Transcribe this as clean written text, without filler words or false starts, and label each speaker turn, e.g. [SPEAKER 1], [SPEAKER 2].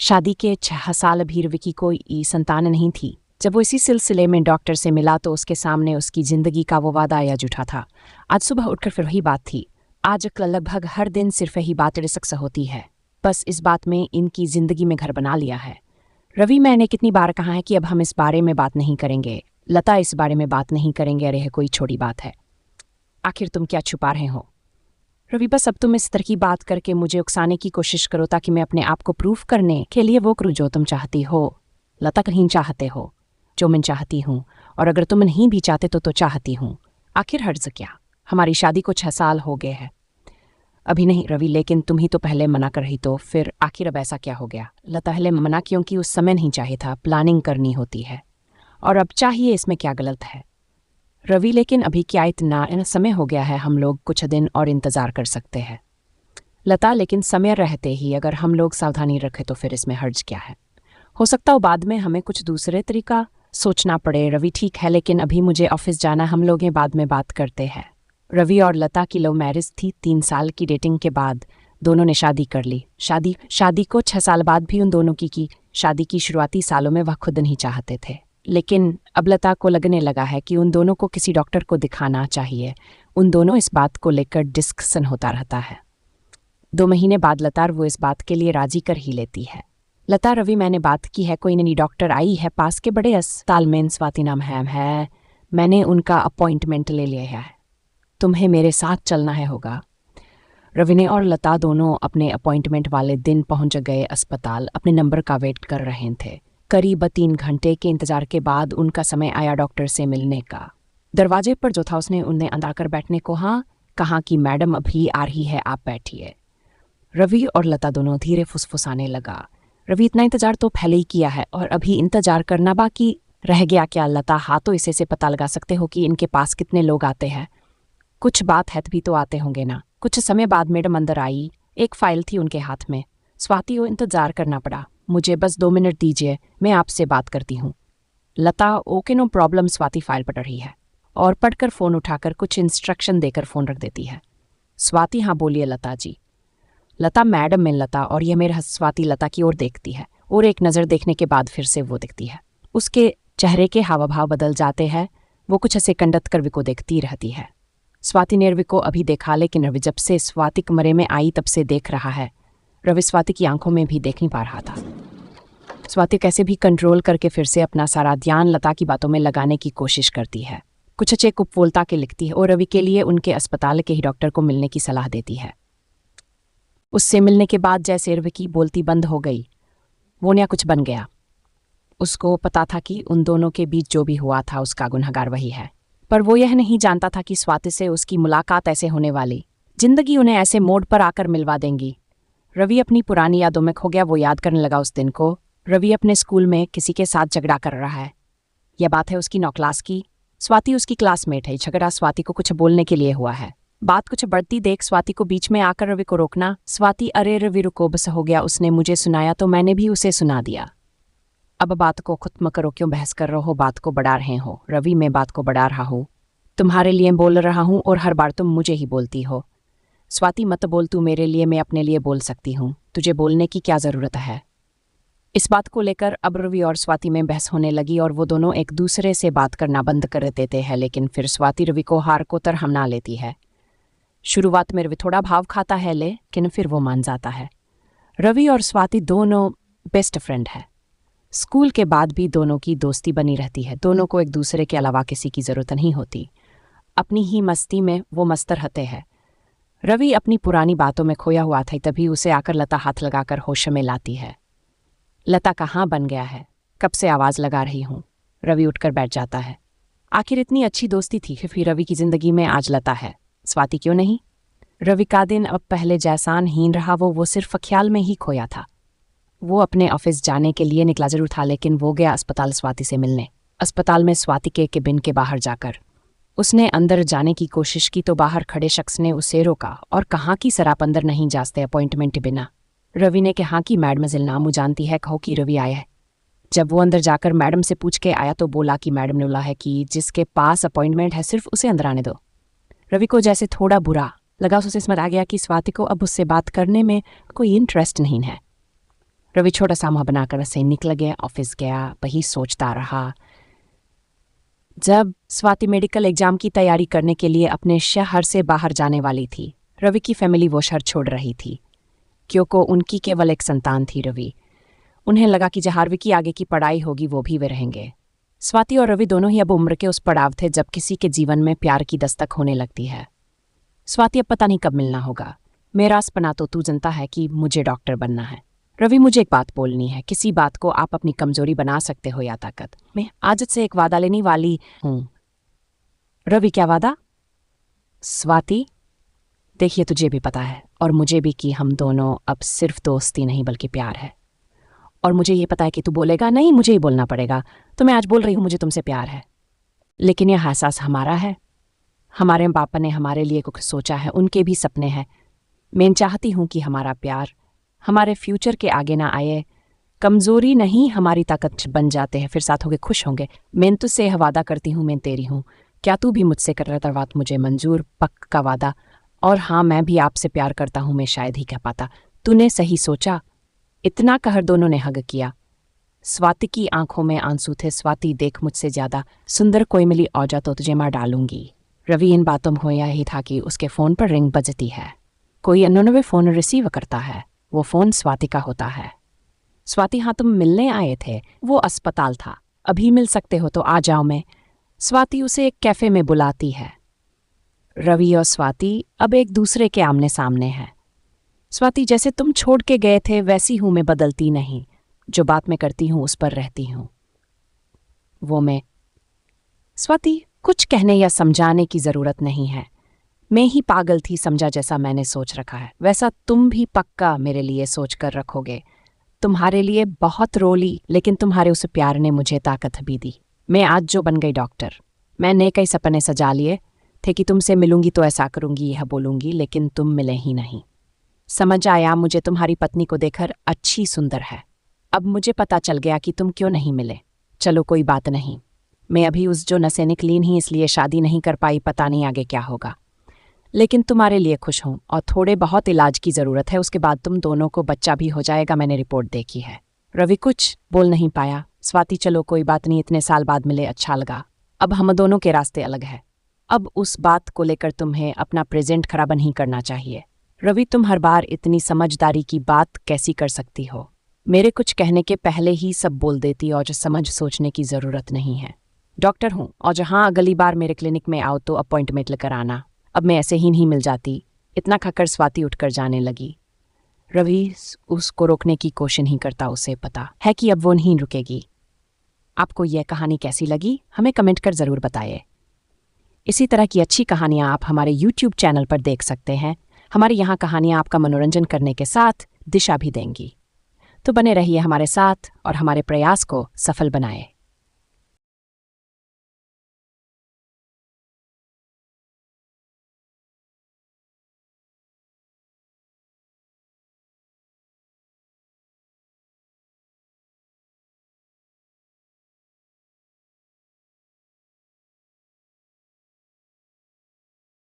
[SPEAKER 1] शादी के 6 साल भी रवि की कोई संतान नहीं थी। जब वो इसी सिलसिले में डॉक्टर से मिला तो उसके सामने उसकी जिंदगी का वो वादा या झूठा था। आज सुबह उठकर फिर वही बात थी। आज लगभग हर दिन सिर्फ यही बात डिस्कस होती है। बस इस बात में इनकी जिंदगी में घर बना लिया है। रवि, मैंने कितनी बार कहा है कि अब हम इस बारे में बात नहीं करेंगे। लता, इस बारे में बात नहीं करेंगे। अरे, कोई छोटी बात है। आखिर तुम क्या छुपा रहे हो? रवि, बस अब तुम इस तरह की बात करके मुझे उकसाने की कोशिश करो ताकि मैं अपने आप को प्रूफ करने के लिए वो करूँ जो तुम चाहती हो। लता, कहीं चाहते हो जो मैं चाहती हूँ, और अगर तुम नहीं भी चाहते तो चाहती हूँ। आखिर हर्ज क्या? हमारी शादी को 6 साल हो गए हैं। अभी नहीं रवि, लेकिन तुम ही तो पहले मना कर रही, तो फिर आखिर अब ऐसा क्या हो गया? लता, पहले मना क्योंकि उस समय नहीं चाहिए था। प्लानिंग करनी होती है, और अब चाहिए, इसमें क्या गलत है? रवि, लेकिन अभी क्या इतना समय हो गया है? हम लोग कुछ दिन और इंतज़ार कर सकते हैं। लता, लेकिन समय रहते ही अगर हम लोग सावधानी रखें तो फिर इसमें हर्ज क्या है? हो सकता हो बाद में हमें कुछ दूसरे तरीका सोचना पड़े। रवि, ठीक है, लेकिन अभी मुझे ऑफिस जाना, हम लोग बाद में बात करते हैं। रवि और लता की लव मैरिज थी। 3 साल की डेटिंग के बाद दोनों ने शादी कर ली। शादी को 6 साल बाद भी उन दोनों की शादी की शुरुआती सालों में वह खुद नहीं चाहते थे, लेकिन अब लता को लगने लगा है कि उन दोनों को किसी डॉक्टर को दिखाना चाहिए। उन दोनों इस बात को लेकर डिस्कशन होता रहता है। 2 महीने बाद लता वो इस बात के लिए राजी कर ही लेती है। लता, रवि, मैंने बात की है, कोई नई डॉक्टर आई है पास के बड़े अस्पताल में, स्वाति नाम है। मैंने उनका अपॉइंटमेंट ले लिया है। तुम्हें मेरे साथ चलना है होगा। रवि ने और लता दोनों अपने अपॉइंटमेंट वाले दिन पहुंच गए अस्पताल। अपने नंबर का वेट कर रहे थे। करीब 3 घंटे के इंतजार के बाद उनका समय आया डॉक्टर से मिलने का। दरवाजे पर जो था उसने उन्हें अंदर कर बैठने को कहा कि मैडम अभी आ रही है, आप बैठिए। रवि और लता दोनों धीरे फुसफुसाने लगा। रवि, इतना इंतजार तो पहले ही किया है और अभी इंतजार करना बाकी रह गया क्या? लता, हाँ, तो इसे से पता लगा सकते हो कि इनके पास कितने लोग आते हैं। कुछ बात है भी तो आते होंगे ना। कुछ समय बाद मैडम अंदर आई। एक फाइल थी उनके हाथ में। स्वाति को इंतजार करना पड़ा। मुझे बस 2 मिनट दीजिए, मैं आपसे बात करती हूँ। Lata, okay, no problem. Swati file पढ़ रही है और पढ़कर फ़ोन उठाकर कुछ इंस्ट्रक्शन देकर फ़ोन रख देती है। स्वाति, हाँ बोलिए लता जी। लता, मैडम में लता, और यह मेरा स्वाति लता की ओर देखती है और एक नज़र देखने के बाद फिर से वो देखती है। उसके चेहरे के हाव भाव बदल जाते हैं। वो कुछ सेकंड तक रवि को देखती रहती है। स्वाति ने रवि को अभी देखा, लेकिन रवि जब से स्वाति कमरे में आई तब से देख रहा है। रवि स्वाति की आंखों में भी देख नहीं पा रहा था। स्वाति कैसे भी कंट्रोल करके फिर से अपना सारा ध्यान लता की बातों में लगाने की कोशिश करती है। कुछ चेक उपवोलता के लिखती है और रवि के लिए उनके अस्पताल के ही डॉक्टर को मिलने की सलाह देती है। उससे मिलने के बाद जैसे रवि की बोलती बंद हो गई, वो नया कुछ बन गया। उसको पता था कि उन दोनों के बीच जो भी हुआ था उसका गुनहगार वही है, पर वो यह नहीं जानता था कि स्वाति से उसकी मुलाकात ऐसे होने वाली। जिंदगी उन्हें ऐसे मोड़ पर आकर मिलवा देंगी। रवि अपनी पुरानी यादों में खो गया। वो याद करने लगा उस दिन को। रवि अपने स्कूल में किसी के साथ झगड़ा कर रहा है। यह बात है उसकी 9 क्लास की। स्वाति उसकी क्लासमेट है। झगड़ा स्वाति को कुछ बोलने के लिए हुआ है। बात कुछ बढ़ती देख स्वाति को बीच में आकर रवि को रोकना। स्वाति, अरे रवि रुको, बस हो गया। उसने मुझे सुनाया तो मैंने भी उसे सुना दिया। अब बात को खत्म करो, क्यों बहस कर रहे हो? बात को बढ़ा रहे हो। रवि, मैं बात को बढ़ा रहा हूँ, तुम्हारे लिए बोल रहा हूँ और हर बार तुम मुझे ही बोलती हो। स्वाति, मत बोल तू मेरे लिए, मैं अपने लिए बोल सकती हूँ। तुझे बोलने की क्या ज़रूरत है? इस बात को लेकर अब रवि और स्वाति में बहस होने लगी और वो दोनों एक दूसरे से बात करना बंद कर देते हैं। लेकिन फिर स्वाति रवि को हार को तरह मना लेती है। शुरुआत में रवि थोड़ा भाव खाता है, लेकिन फिर वो मान जाता है। रवि और स्वाति दोनों बेस्ट फ्रेंड है। स्कूल के बाद भी दोनों की दोस्ती बनी रहती है। दोनों को एक दूसरे के अलावा किसी की ज़रूरत नहीं होती। अपनी ही मस्ती में वो मस्त रहते हैं। रवि अपनी पुरानी बातों में खोया हुआ था, तभी उसे आकर लता हाथ लगाकर होश में लाती है। लता, कहाँ बन गया है? कब से आवाज़ लगा रही हूँ। रवि उठकर बैठ जाता है। आखिर इतनी अच्छी दोस्ती थी, फिर रवि की ज़िंदगी में आज लता है, स्वाति क्यों नहीं? रवि का दिन अब पहले जैसा नहीं रहा। वो सिर्फ ख्याल में ही खोया था। वो अपने ऑफिस जाने के लिए निकला जरूर था, लेकिन वो गया अस्पताल स्वाति से मिलने। अस्पताल में स्वाति के केबिन के बाहर जाकर उसने अंदर जाने की कोशिश की तो बाहर खड़े शख्स ने उसे रोका और कहा कि सर आप अंदर नहीं जाते अपॉइंटमेंट बिना। रवि ने कहा कि मैडम जिलनामू जानती है, कहो कि रवि आया है। जब वो अंदर जाकर मैडम से पूछ के आया तो बोला कि मैडम ने बोला है कि जिसके पास अपॉइंटमेंट है सिर्फ उसे अंदर आने दो। रवि को जैसे थोड़ा बुरा लगा। उसे समझ आ गया कि स्वाति को अब उससे बात करने में कोई इंटरेस्ट नहीं है। रवि छोटा सा मुंह बनाकर से निकल गया, ऑफिस गया। वही सोचता रहा। जब स्वाति मेडिकल एग्जाम की तैयारी करने के लिए अपने शहर से बाहर जाने वाली थी, रवि की फैमिली वो शहर छोड़ रही थी, क्योंकि उनकी केवल एक संतान थी रवि। उन्हें लगा कि जहाँ रवि की आगे की पढ़ाई होगी वो भी वे रहेंगे। स्वाति और रवि दोनों ही अब उम्र के उस पड़ाव थे जब किसी के जीवन में प्यार की दस्तक होने लगती है। स्वाति, अब पता नहीं कब मिलना होगा। मेरा सपना तो तू जानता है कि मुझे डॉक्टर बनना है। रवि, मुझे एक बात बोलनी है। किसी बात को आप अपनी कमजोरी बना सकते हो या ताकत। मैं आज से एक वादा लेने वाली हूँ। रवि, क्या वादा? स्वाति, देखिए तुझे भी पता है और मुझे भी कि हम दोनों अब सिर्फ दोस्ती नहीं बल्कि प्यार है। और मुझे ये पता है कि तू बोलेगा नहीं, मुझे ही बोलना पड़ेगा। तो मैं आज बोल रही हूँ, मुझे तुमसे प्यार है। लेकिन यह एहसास हमारा है। हमारे पापा ने हमारे लिए कुछ सोचा है, उनके भी सपने हैं। मैं चाहती हूँ कि हमारा प्यार हमारे फ्यूचर के आगे ना आए। कमजोरी नहीं, हमारी ताकत बन जाते हैं, फिर साथ होके खुश होंगे। मैं तुझसे यह वादा करती हूँ, मैं तेरी हूँ। क्या तू भी मुझसे कर रहा बात? मुझे मंजूर, पक्का वादा। और हाँ, मैं भी आपसे प्यार करता हूँ। मैं शायद ही कह पाता। तूने सही सोचा। इतना कहकर दोनों ने हग किया। स्वाति की आंखों में आंसू थे। स्वाति, देख, मुझसे ज्यादा सुंदर कोई मिली औजा तो तुझे मार डालूंगी। रवि इन बातों में होया ही था कि उसके फोन पर रिंग बजती है। कोई अनोनवे फोन रिसीव करता है। वो फोन स्वाति का होता है। स्वाति, हाँ, तुम मिलने आए थे? वो अस्पताल था। अभी मिल सकते हो तो आ जाओ। मैं स्वाति उसे एक कैफे में बुलाती है। रवि और स्वाति अब एक दूसरे के आमने सामने हैं। स्वाति, जैसे तुम छोड़ के गए थे वैसी हूं मैं, बदलती नहीं। जो बात मैं करती हूं उस पर रहती हूं। वो मैं। स्वाति, कुछ कहने या समझाने की जरूरत नहीं है। मैं ही पागल थी समझा जैसा मैंने सोच रखा है, वैसा तुम भी पक्का मेरे लिए सोच कर रखोगे। तुम्हारे लिए बहुत रोली, लेकिन तुम्हारे उस प्यार ने मुझे ताकत भी दी। मैं आज जो बन गई डॉक्टर। मैंने कई सपने सजा लिए थे कि तुमसे मिलूंगी तो ऐसा करूंगी, यह बोलूंगी, लेकिन तुम मिले ही नहीं। समझ आया मुझे तुम्हारी पत्नी को देखकर अच्छी सुंदर है। अब मुझे पता चल गया कि तुम क्यों नहीं मिले। चलो कोई बात नहीं। मैं अभी उस जो नशे निकली नहीं, इसलिए शादी नहीं कर पाई। पता नहीं आगे क्या होगा, लेकिन तुम्हारे लिए खुश हूं। और थोड़े बहुत इलाज की जरूरत है, उसके बाद तुम दोनों को बच्चा भी हो जाएगा। मैंने रिपोर्ट देखी है। रवि कुछ बोल नहीं पाया। स्वाति, चलो कोई बात नहीं, इतने साल बाद मिले, अच्छा लगा। अब हम दोनों के रास्ते अलग हैं। अब उस बात को लेकर तुम्हें अपना प्रेजेंट खराब नहीं करना चाहिए। रवि, तुम हर बार इतनी समझदारी की बात कैसी कर सकती हो? मेरे कुछ कहने के पहले ही सब बोल देती और जो समझ सोचने की जरूरत नहीं है। डॉक्टर हूँ और जहाँ अगली बार मेरे क्लिनिक में आओ तो अपॉइंटमेंट लेकर आना। अब मैं ऐसे ही नहीं मिल जाती। इतना खाकर स्वाति उठकर जाने लगी। रवि उसको रोकने की कोशिश नहीं करता। उसे पता है कि अब वो नहीं रुकेगी। आपको यह कहानी कैसी लगी हमें कमेंट कर ज़रूर बताइए। इसी तरह की अच्छी कहानियाँ आप हमारे YouTube चैनल पर देख सकते हैं। हमारे यहाँ कहानियाँ आपका मनोरंजन करने के साथ दिशा भी देंगी। तो बने रहिए हमारे साथ और हमारे प्रयास को सफल बनाएं।